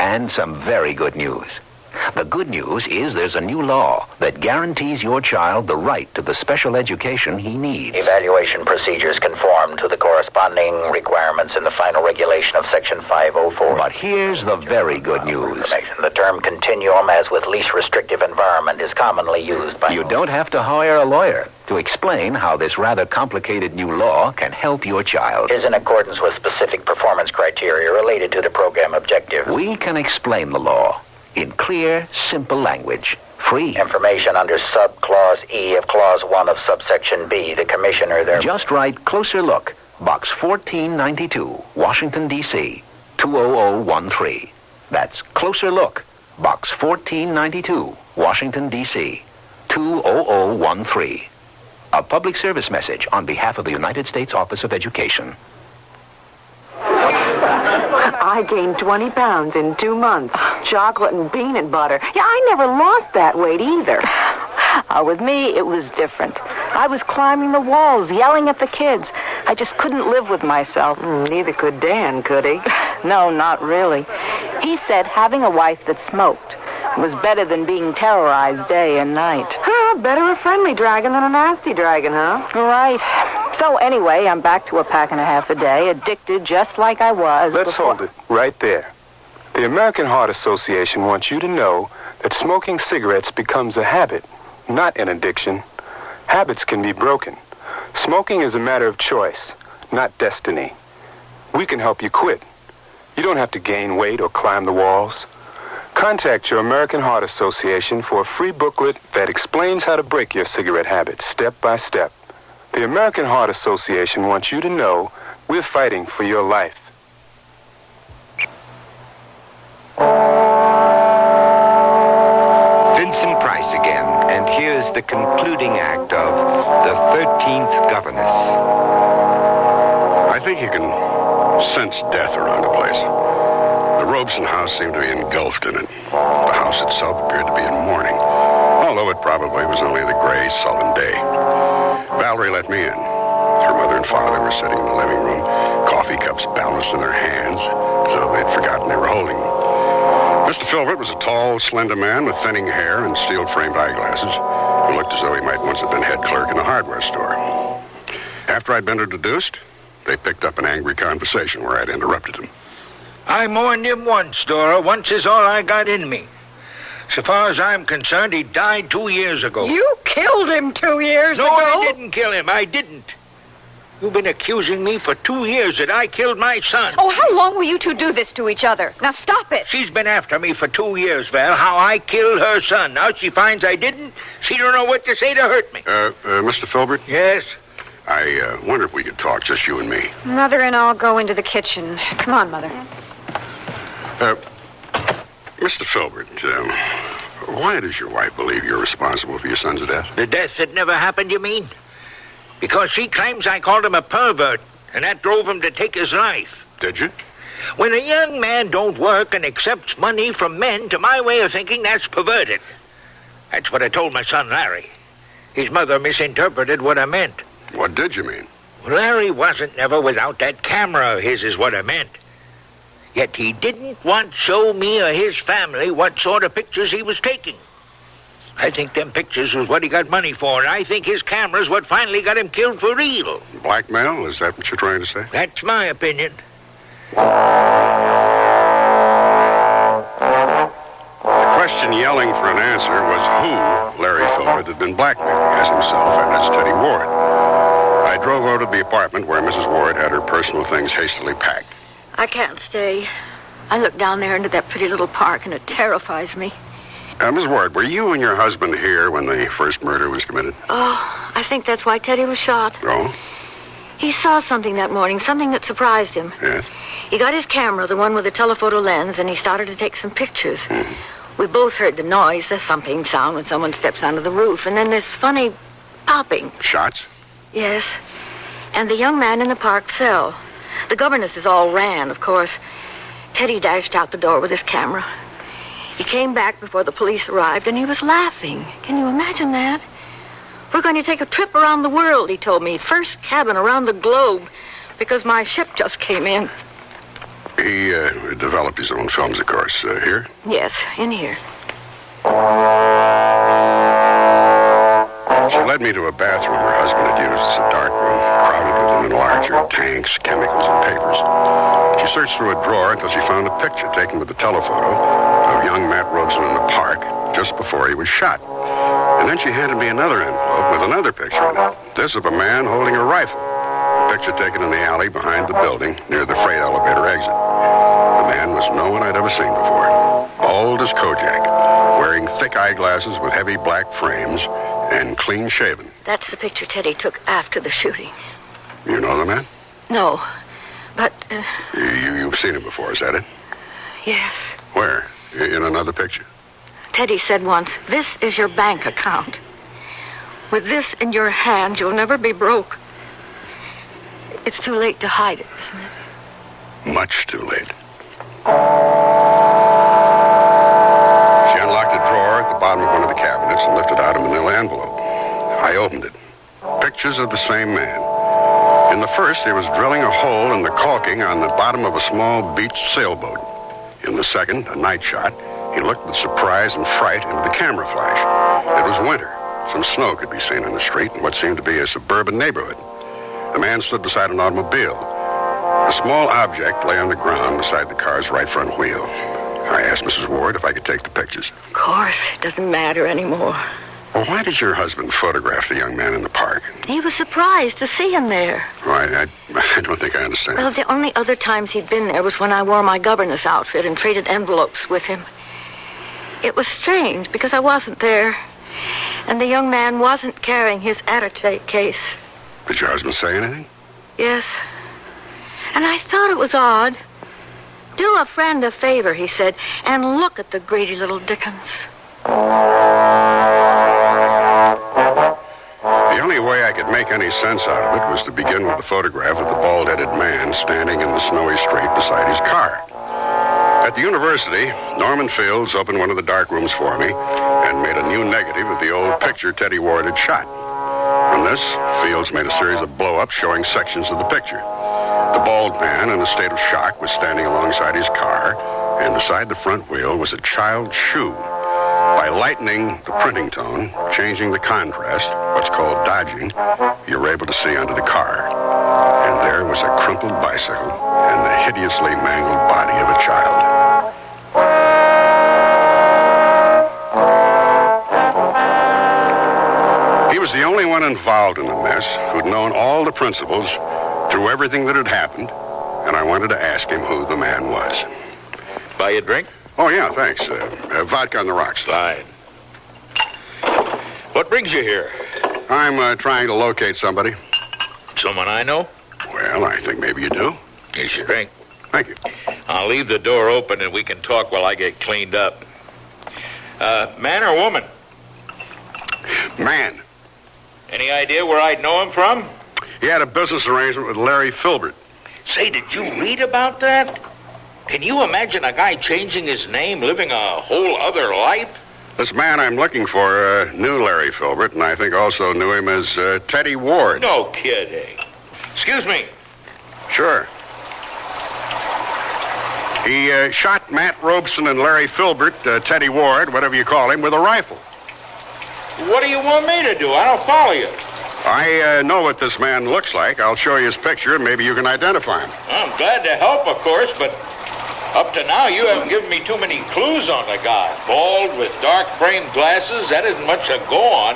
and some very good news. The good news is there's a new law that guarantees your child the right to the special education he needs. Evaluation procedures conform to the corresponding requirements in the final regulation of Section 504. But here's the very good news. The term continuum, as with least restrictive environment, is commonly used by... You don't have to hire a lawyer to explain how this rather complicated new law can help your child. Is in accordance with specific performance criteria related to the program objective. We can explain the law in clear, simple language. Free. Information under sub-clause E of Clause 1 of subsection B. The commissioner there... Just write Closer Look, Box 1492, Washington, D.C., 20013. That's Closer Look, Box 1492, Washington, D.C., 20013. A public service message on behalf of the United States Office of Education. I gained 20 pounds in 2 months. Chocolate and peanut butter. Yeah, I never lost that weight either. With me, it was different. I was climbing the walls, yelling at the kids. I just couldn't live with myself. Neither could Dan, could he? No, not really. He said having a wife that smoked was better than being terrorized day and night. Better a friendly dragon than a nasty dragon, huh? Right. So anyway, I'm back to a pack and a half a day, addicted just like I was Let's before. hold it right there. The American Heart Association wants you to know that smoking cigarettes becomes a habit, not an addiction. Habits can be broken. Smoking is a matter of choice, not destiny. We can help you quit. You don't have to gain weight or climb the walls. Contact your American Heart Association for a free booklet that explains how to break your cigarette habit step by step. The American Heart Association wants you to know we're fighting for your life. Vincent Price again, and here's the concluding act of the 13th Governess. I think you can sense death around the place. The Robeson house seemed to be engulfed in it. The house itself appeared to be in mourning, although it probably was only the gray, sullen day. Valerie let me in. Her mother and father were sitting in the living room, coffee cups balanced in their hands, as though they'd forgotten they were holding them. Mr. Filbert was a tall, slender man with thinning hair and steel-framed eyeglasses, who looked as though he might once have been head clerk in a hardware store. After I'd been introduced, they picked up an angry conversation where I'd interrupted them. I mourned him once, Dora. Once is all I got in me. So far as I'm concerned, he died 2 years ago. You killed him 2 years No, ago. I didn't kill him. I didn't. You've been accusing me for 2 years that I killed my son. Oh, how long will you two do this to each other? Now stop it. She's been after me for 2 years, Val, how I killed her son. Now she finds I didn't. She don't know what to say to hurt me. Mr. Filbert? Yes? I wonder if we could talk, just you and me. Mother and I'll go into the kitchen. Come on, Mother. Mr. Filbert, why does your wife believe you're responsible for your son's death? The death that never happened, you mean? Because she claims I called him a pervert, and that drove him to take his life. Did you? When a young man don't work and accepts money from men, to my way of thinking, that's perverted. That's what I told my son Larry. His mother misinterpreted what I meant. What did you mean? Larry wasn't never without that camera of his, is what I meant. Yet he didn't want to show me or his family what sort of pictures he was taking. I think them pictures was what he got money for, and I think his camera's what finally got him killed for real. Blackmail? Is that what you're trying to say? That's my opinion. The question yelling for an answer was who Larry Filbert had been blackmailing, as himself and as Teddy Ward. I drove over to the apartment where Mrs. Ward had her personal things hastily packed. I can't stay. I look down there into that pretty little park, and it terrifies me. Miss Ward, were you and your husband here when the first murder was committed? Oh, I think that's why Teddy was shot. Oh? He saw something that morning, something that surprised him. Yes? He got his camera, the one with the telephoto lens, and he started to take some pictures. We both heard the noise, the thumping sound when someone steps onto the roof, and then this funny popping. Shots? Yes. And the young man in the park fell. The governesses all ran, of course. Teddy dashed out the door with his camera. He came back before the police arrived, and he was laughing. Can you imagine that? We're going to take a trip around the world, he told me. First cabin around the globe, because my ship just came in. He developed his own films, of course. Here? Yes, in here. She led me to a bathroom her husband had used as a dark room, crowded with an enlarger, tanks, chemicals, and papers. She searched through a drawer until she found a picture taken with the telephoto of young Matt Robeson in the park just before he was shot. And then she handed me another envelope with another picture in it. This of a man holding a rifle. A picture taken in the alley behind the building near the freight elevator exit. The man was no one I'd ever seen before. Bald as Kojak, wearing thick eyeglasses with heavy black frames, and clean shaven. That's the picture Teddy took after the shooting. You know the man? No, but... You've seen him before, is that it? Yes. Where? In another picture? Teddy said once, "This is your bank account. With this in your hand, you'll never be broke." It's too late to hide it, isn't it? Much too late. She unlocked a drawer at the bottom of one of the cabinets and lifted out a manila envelope. I opened it. Pictures of the same man. In the first, he was drilling a hole in the caulking on the bottom of a small beach sailboat. In the second, a night shot, he looked with surprise and fright into the camera flash. It was winter. Some snow could be seen in the street in what seemed to be a suburban neighborhood. The man stood beside an automobile. A small object lay on the ground beside the car's right front wheel. I asked Mrs. Ward if I could take the pictures. Of course, it doesn't matter anymore. Well, why did your husband photograph the young man in the park? He was surprised to see him there. Oh, I don't think I understand. Well, the only other times he'd been there was when I wore my governess outfit and traded envelopes with him. It was strange because I wasn't there, and the young man wasn't carrying his attitude case. Did your husband say anything? Yes. And I thought it was odd. Do a friend a favor, he said, and look at the greedy little Dickens. The only way I could make any sense out of it was to begin with the photograph of the bald-headed man standing in the snowy street beside his car. At the university, Norman Fields opened one of the dark rooms for me and made a new negative of the old picture Teddy Ward had shot. From this, Fields made a series of blow-ups showing sections of the picture. The bald man, in a state of shock, was standing alongside his car, and beside the front wheel was a child's shoe. By lightening the printing tone, changing the contrast, what's called dodging, you were able to see under the car. And there was a crumpled bicycle and the hideously mangled body of a child. He was the only one involved in the mess who'd known all the principals through everything that had happened, and I wanted to ask him who the man was. Buy you a drink? Oh, yeah, thanks. Vodka on the rocks. Fine. What brings you here? I'm trying to locate somebody. Someone I know? Well, I think maybe you do. Here's your drink. Thank you. I'll leave the door open and we can talk while I get cleaned up. Man or woman? Man. Any idea where I'd know him from? He had a business arrangement with Larry Filbert. Say, did you read about that? Can you imagine a guy changing his name, living a whole other life? This man I'm looking for knew Larry Filbert, and I think also knew him as Teddy Ward. No kidding. Excuse me. Sure. He shot Matt Robeson and Larry Filbert, Teddy Ward, whatever you call him, with a rifle. What do you want me to do? I don't follow you. I know what this man looks like. I'll show you his picture, and maybe you can identify him. I'm glad to help, of course, but up to now you haven't given me too many clues on the guy. Bald with dark-framed glasses, that isn't much to go on.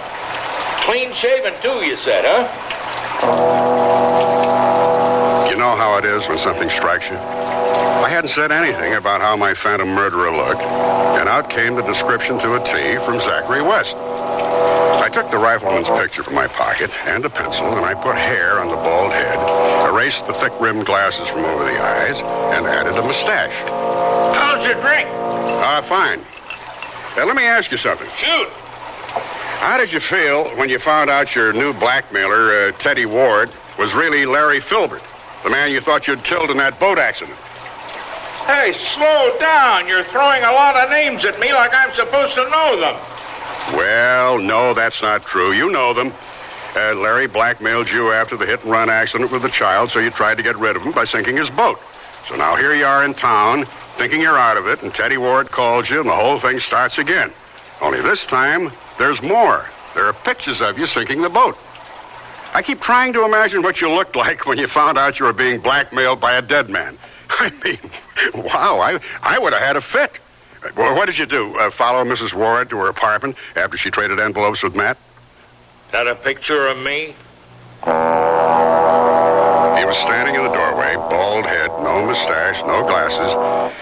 Clean-shaven, too, you said, huh? You know how it is when something strikes you? I hadn't said anything about how my phantom murderer looked, and out came the description to a T from Zachary West. I took the rifleman's picture from my pocket and a pencil, and I put hair on the bald head, erased the thick-rimmed glasses from over the eyes, and added a mustache. How's your drink? Fine. Let me ask you something. Shoot. How did you feel when you found out your new blackmailer, Teddy Ward, was really Larry Filbert, the man you thought you'd killed in that boat accident? Hey, slow down. You're throwing a lot of names at me like I'm supposed to know them. Well, no, that's not true. You know them. Larry blackmailed you after the hit-and-run accident with the child, so you tried to get rid of him by sinking his boat. So now here you are in town, thinking you're out of it, and Teddy Ward calls you, and the whole thing starts again. Only this time, there's more. There are pictures of you sinking the boat. I keep trying to imagine what you looked like when you found out you were being blackmailed by a dead man. I mean, wow, I would have had a fit. Well, what did you do? Follow Mrs. Ward to her apartment after she traded envelopes with Matt? That a picture of me? He was standing in the doorway, bald head, no mustache, no glasses.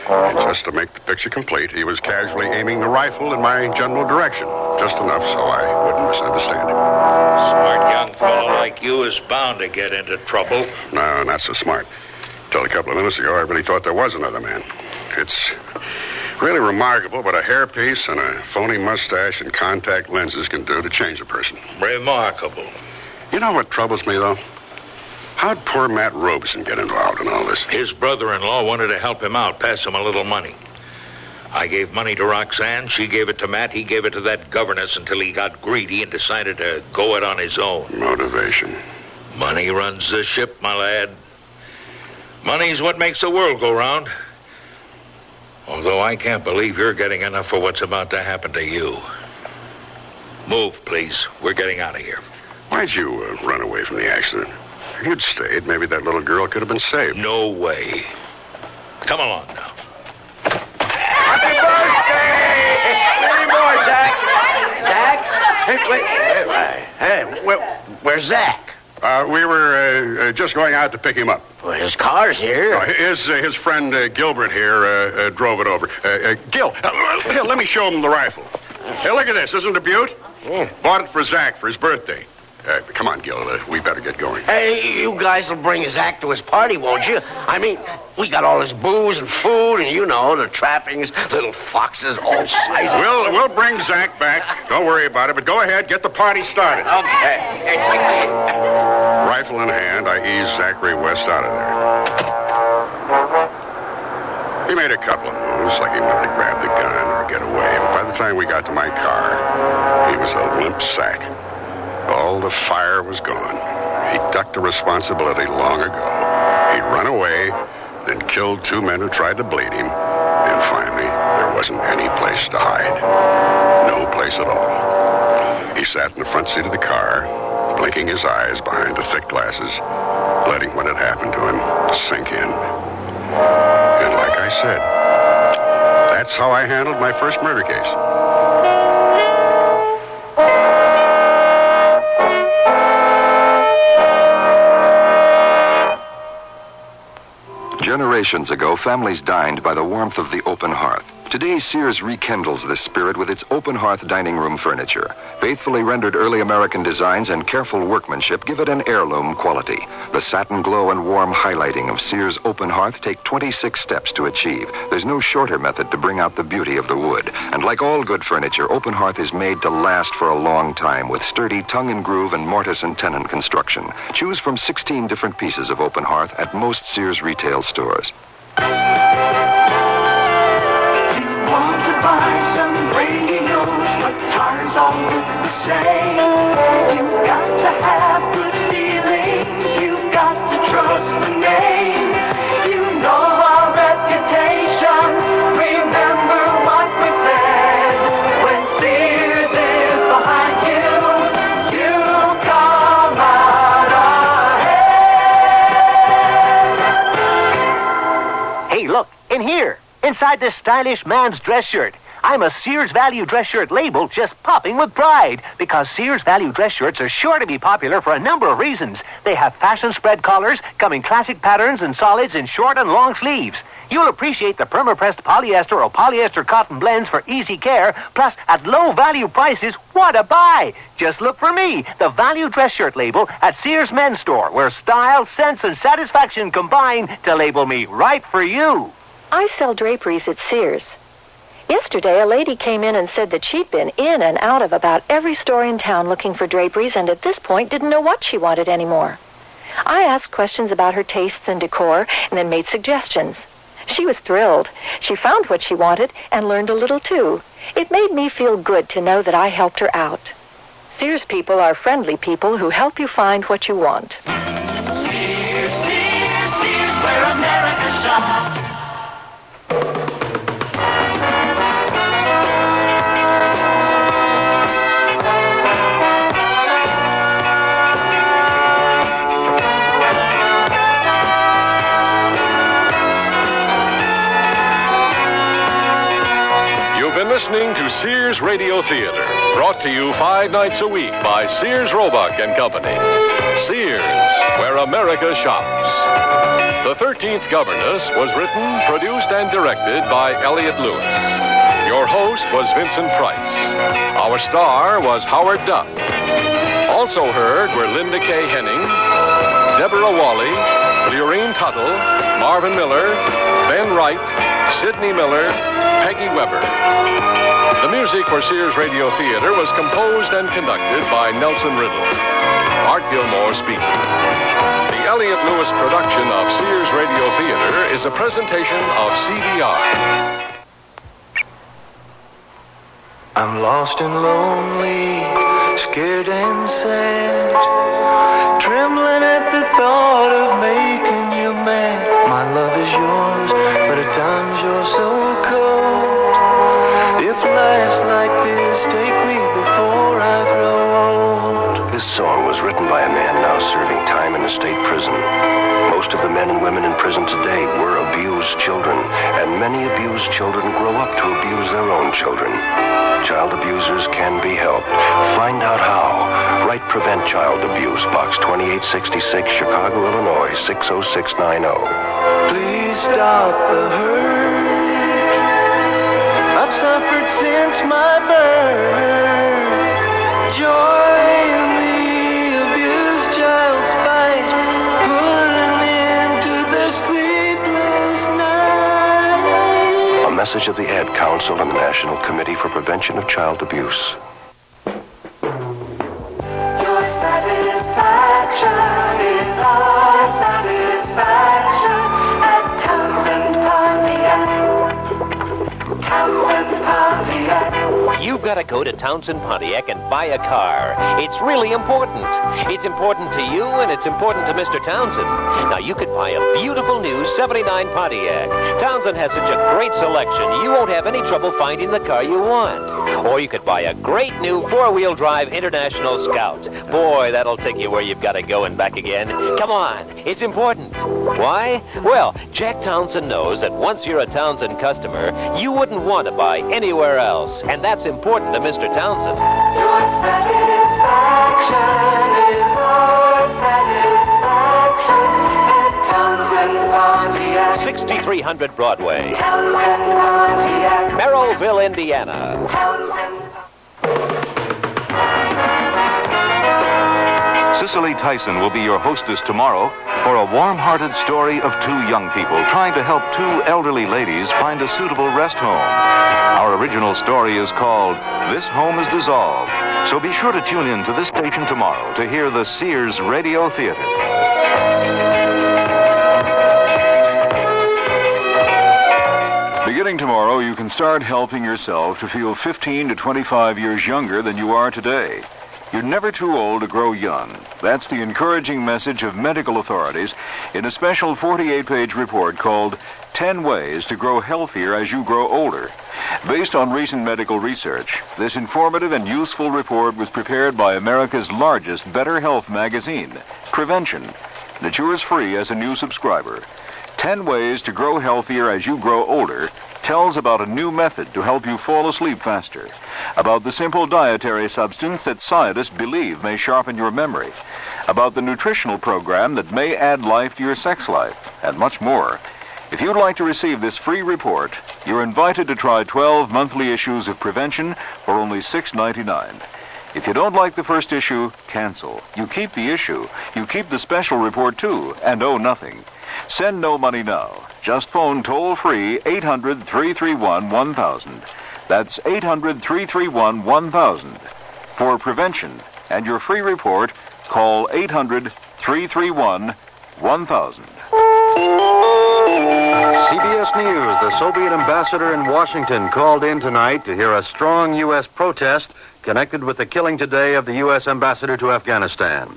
And just to make the picture complete, he was casually aiming the rifle in my general direction. Just enough so I wouldn't misunderstand him. Smart young fellow like you is bound to get into trouble. No, not so smart. Till a couple of minutes ago, I really thought there was another man. It's really remarkable what a hairpiece and a phony mustache and contact lenses can do to change a person. Remarkable. You know what troubles me, though? How'd poor Matt Robeson get involved in all this? His brother-in-law wanted to help him out, pass him a little money. I gave money to Roxanne, she gave it to Matt, he gave it to that governess until he got greedy and decided to go it on his own. Motivation. Money runs the ship, my lad. Money's what makes the world go round. Although I can't believe you're getting enough for what's about to happen to you. Move, please. We're getting out of here. Why'd you run away from the accident? If you'd stayed, maybe that little girl could have been saved. No way. Come along now. Happy birthday! Any more, Zach? Zach? Hey, where's Zach? We were just going out to pick him up. Well, his car's here. His friend Gilbert here drove it over. Gil, let me show him the rifle. Hey, look at this. Isn't it a beaut? Bought it for Zach for his birthday. Come on, Gil. We better get going. Hey, you guys will bring Zach to his party, won't you? I mean, we got all his booze and food and, you know, the trappings, little foxes, all sizes. We'll bring Zach back. Don't worry about it, but go ahead. Get the party started. Okay. Rifle in hand, I eased Zachary West out of there. He made a couple of moves, like he wanted to grab the gun or get away, but by the time we got to my car, he was a limp sack. All the fire was gone. He ducked the responsibility long ago. He'd run away, then killed two men who tried to bleed him, and finally, there wasn't any place to hide. No place at all. He sat in the front seat of the car, blinking his eyes behind the thick glasses, letting what had happened to him sink in. And like I said, that's how I handled my first murder case. Generations ago, families dined by the warmth of the open hearth. Today, Sears rekindles this spirit with its open hearth dining room furniture. Faithfully rendered early American designs and careful workmanship give it an heirloom quality. The satin glow and warm highlighting of Sears open hearth take 26 steps to achieve. There's no shorter method to bring out the beauty of the wood. And like all good furniture, open hearth is made to last for a long time with sturdy tongue and groove and mortise and tenon construction. Choose from 16 different pieces of open hearth at most Sears retail stores. Want to buy some radios, but tires all look the same. You've got to have good feelings, you've got to trust the name. You know our reputation, remember what we said. When Sears is behind you, you come out ahead. Hey, look, in here. Inside this stylish man's dress shirt, I'm a Sears Value dress shirt label just popping with pride because Sears Value dress shirts are sure to be popular for a number of reasons. They have fashion spread collars, come in classic patterns and solids in short and long sleeves. You'll appreciate the perma-pressed polyester or polyester cotton blends for easy care, plus at low value prices, what a buy! Just look for me, the Value dress shirt label at Sears Men's Store, where style, sense, and satisfaction combine to label me right for you. I sell draperies at Sears. Yesterday, a lady came in and said that she'd been in and out of about every store in town looking for draperies and at this point didn't know what she wanted anymore. I asked questions about her tastes and decor and then made suggestions. She was thrilled. She found what she wanted and learned a little too. It made me feel good to know that I helped her out. Sears people are friendly people who help you find what you want. Sears, Sears, Sears, where America shops. Listening to Sears Radio Theater, brought to you 5 nights a week by Sears Roebuck and Company. Sears, where America shops. The 13th Governess was written, produced, and directed by Elliott Lewis. Your host was Vincent Price. Our star was Howard Duff. Also heard were Linda K. Henning, Deborah Wally, Leorine Tuttle, Marvin Miller, Ben Wright, Sidney Miller, Peggy Weber. The music for Sears Radio Theater was composed and conducted by Nelson Riddle. Art Gilmore speaking. The Elliott Lewis production of Sears Radio Theater is a presentation of CDR. I'm lost and lonely, scared and sad, trembling at the thought of making you mad. My love is yours, but at times you're so cold. If life's like this, take me before I grow old. This song was written by a man now serving time in a state prison. Most of the men and women in prison today were abused children, and many abused children grow up to abuse their own children. Child abusers can be helped. Find out how. Write Prevent Child Abuse, Box 2866, Chicago, Illinois, 60690. Please stop the hurt I've suffered since my birth. Join the abused child's fight, put an end to their sleepless night. A message of the Ad Council and the National Committee for Prevention of Child Abuse. Your satisfaction is our satisfaction at Townsend Pontiac. Townsend Pontiac. You've got to go to Townsend Pontiac and buy a car. It's really important. It's important to you, and it's important to Mr. Townsend. Now, you could buy a beautiful new 79 Pontiac. Townsend has such a great selection, you won't have any trouble finding the car you want. Or you could buy a great new four-wheel drive International Scout. Boy, that'll take you where you've got to go and back again. Come on, it's important. Why? Well, Jack Townsend knows that once you're a Townsend customer, you wouldn't want to buy anywhere else. And that's important to Mr. Townsend. Your satisfaction is our satisfaction at Townsend Pontiac. 6300 Broadway, Townsend Pontiac. Merrillville, Indiana. Cicely Tyson will be your hostess tomorrow for a warm-hearted story of two young people trying to help two elderly ladies find a suitable rest home. Our original story is called This Home is Dissolved, so be sure to tune in to this station tomorrow to hear the Sears Radio Theater. Beginning tomorrow, you can start helping yourself to feel 15 to 25 years younger than you are today. You're never too old to grow young. That's the encouraging message of medical authorities in a special 48-page report called 10 Ways to Grow Healthier as You Grow Older. Based on recent medical research, this informative and useful report was prepared by America's largest Better Health magazine, Prevention. It's yours free as a new subscriber. 10 Ways to Grow Healthier as You Grow Older tells about a new method to help you fall asleep faster, about the simple dietary substance that scientists believe may sharpen your memory, about the nutritional program that may add life to your sex life, and much more. If you'd like to receive this free report, you're invited to try 12 monthly issues of Prevention for only $6.99. If you don't like the first issue, cancel. You keep the issue. You keep the special report, too, and owe nothing. Send no money now. Just phone toll-free 800-331-1000. That's 800-331-1000. For Prevention and your free report, call 800-331-1000. CBS News, the Soviet ambassador in Washington called in tonight to hear a strong U.S. protest connected with the killing today of the U.S. ambassador to Afghanistan.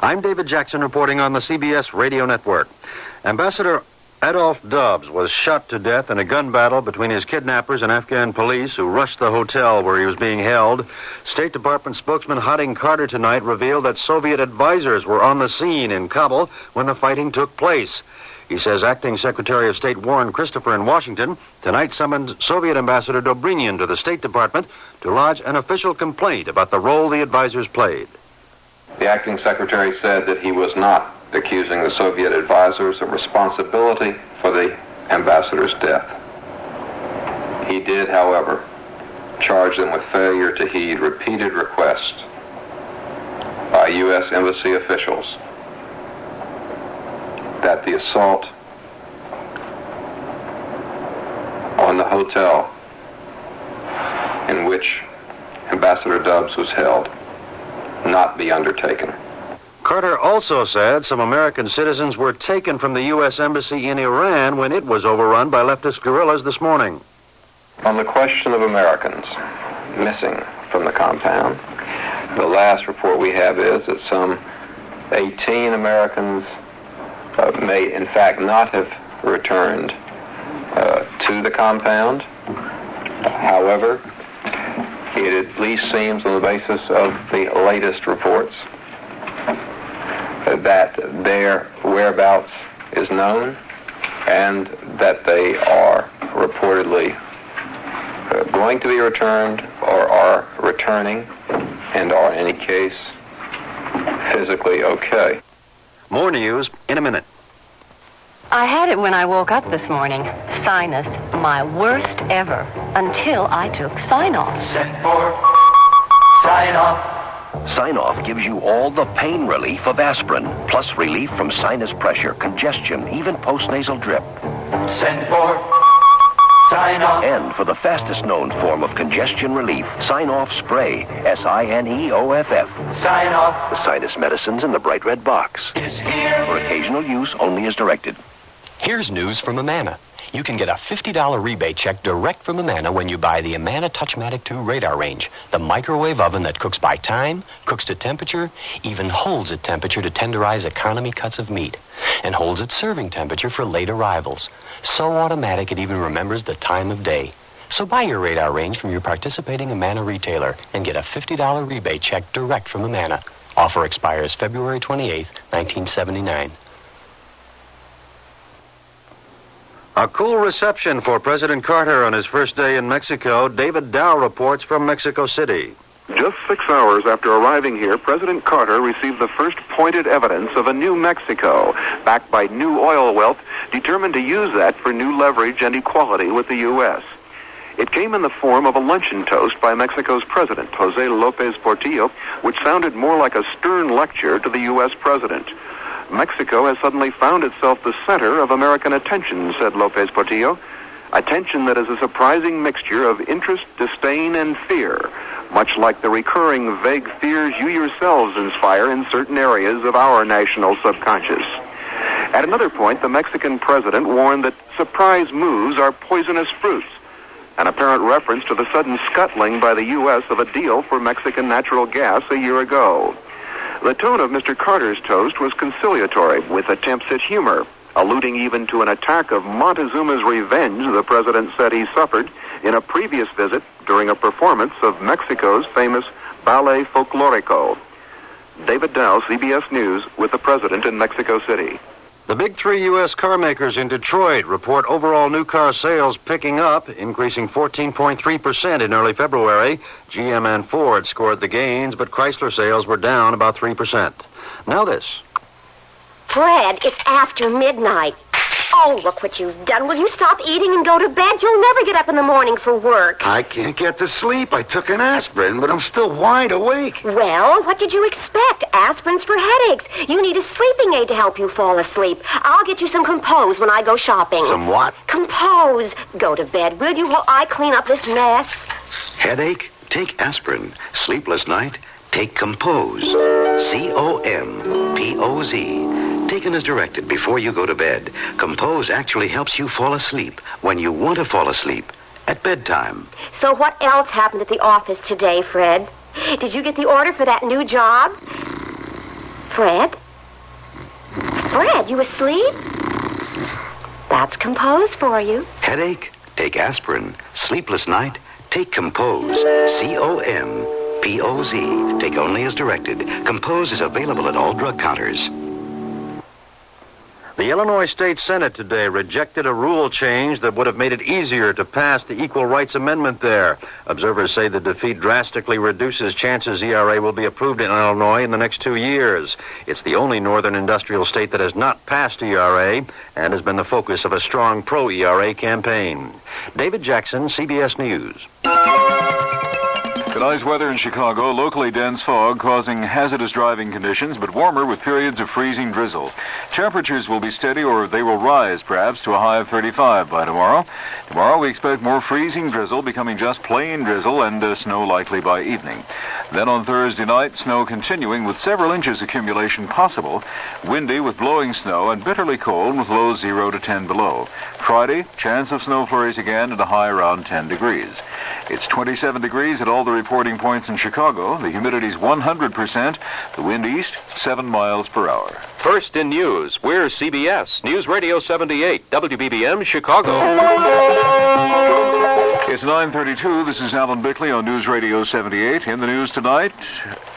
I'm David Jackson reporting on the CBS radio network. Ambassador Adolph Dubs was shot to death in a gun battle between his kidnappers and Afghan police who rushed the hotel where he was being held. State Department spokesman Harding Carter tonight revealed that Soviet advisors were on the scene in Kabul when the fighting took place. He says Acting Secretary of State Warren Christopher in Washington tonight summoned Soviet Ambassador Dobrynin to the State Department to lodge an official complaint about the role the advisors played. The acting secretary said that he was not accusing the Soviet advisors of responsibility for the ambassador's death. He did, however, charge them with failure to heed repeated requests by U.S. embassy officials that the assault on the hotel in which Ambassador Dubs was held not be undertaken. Carter also said some American citizens were taken from the U.S. Embassy in Iran when it was overrun by leftist guerrillas this morning. On the question of Americans missing from the compound, the last report we have is that some 18 Americans may in fact not have returned to the compound. However, it at least seems on the basis of the latest reports that their whereabouts is known and that they are reportedly going to be returned or are returning and are in any case physically okay. More news in a minute. I had it when I woke up this morning. Sinus, my worst ever, until I took Sign-Off. Send for Sign-Off. Sign-Off gives you all the pain relief of aspirin, plus relief from sinus pressure, congestion, even postnasal drip. Send for Sign-Off. And for the fastest known form of congestion relief, Sign-Off Spray, S-I-N-E-O-F-F. Sign-Off. The sinus medicines in the bright red box. Is here. For occasional use only as directed. Here's news from Amana. You can get a $50 rebate check direct from Amana when you buy the Amana Touchmatic 2 radar range, the microwave oven that cooks by time, cooks to temperature, even holds at temperature to tenderize economy cuts of meat, and holds at serving temperature for late arrivals. So automatic it even remembers the time of day. So buy your radar range from your participating Amana retailer and get a $50 rebate check direct from Amana. Offer expires February 28, 1979. A cool reception for President Carter on his first day in Mexico. David Dow reports from Mexico City. Just 6 hours after arriving here, President Carter received the first pointed evidence of a new Mexico, backed by new oil wealth, determined to use that for new leverage and equality with the U.S. It came in the form of a luncheon toast by Mexico's president, Jose López Portillo, which sounded more like a stern lecture to the U.S. president. Mexico has suddenly found itself the center of American attention, said López Portillo. Attention that is a surprising mixture of interest, disdain, and fear, much like the recurring vague fears you yourselves inspire in certain areas of our national subconscious. At another point, the Mexican president warned that surprise moves are poisonous fruits, an apparent reference to the sudden scuttling by the U.S. of a deal for Mexican natural gas a year ago. The tone of Mr. Carter's toast was conciliatory, with attempts at humor, alluding even to an attack of Montezuma's revenge the president said he suffered in a previous visit during a performance of Mexico's famous Ballet Folklorico. David Dow, CBS News, with the president in Mexico City. The big three U.S. car makers in Detroit report overall new car sales picking up, increasing 14.3% in early February. GM and Ford scored the gains, but Chrysler sales were down about 3%. Now this. Fred, it's after midnight. Oh, look what you've done. Will you stop eating and go to bed? You'll never get up in the morning for work. I can't get to sleep. I took an aspirin, but I'm still wide awake. Well, what did you expect? Aspirin's for headaches. You need a sleeping aid to help you fall asleep. I'll get you some Compose when I go shopping. Some what? Compose. Go to bed, will you, while I clean up this mess? Headache? Take aspirin. Sleepless night? Take Compose. C-O-M-P-O-Z. Taken as directed before you go to bed. Compose actually helps you fall asleep when you want to fall asleep at bedtime. So what else happened at the office today, Fred? Did you get the order for that new job? Fred? Fred, you asleep? That's Compose for you. Headache? Take aspirin. Sleepless night? Take Compose. C-O-M-P-O-Z. Take only as directed. Compose is available at all drug counters. The Illinois State Senate today rejected a rule change that would have made it easier to pass the Equal Rights Amendment there. Observers say the defeat drastically reduces chances ERA will be approved in Illinois in the next 2 years. It's the only northern industrial state that has not passed ERA and has been the focus of a strong pro-ERA campaign. David Jackson, CBS News. Tonight's weather in Chicago, locally dense fog causing hazardous driving conditions, but warmer with periods of freezing drizzle. Temperatures will be steady, or they will rise perhaps to a high of 35 by tomorrow. Tomorrow we expect more freezing drizzle, becoming just plain drizzle, and snow likely by evening. Then on Thursday night, snow continuing with several inches accumulation possible. Windy with blowing snow and bitterly cold with lows 0 to 10 below. Friday, chance of snow flurries again and a high around 10 degrees. It's 27 degrees at all the reporting points in Chicago. The humidity's 100%. The wind east, 7 miles per hour. First in news, we're CBS News Radio 78, WBBM, Chicago. It's 9:32. This is Alan Bickley on News Radio 78. In the news tonight,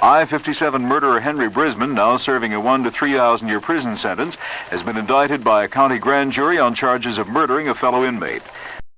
I-57 murderer Henry Brisman, now serving a 1 to 3,000 year prison sentence, has been indicted by a county grand jury on charges of murdering a fellow inmate.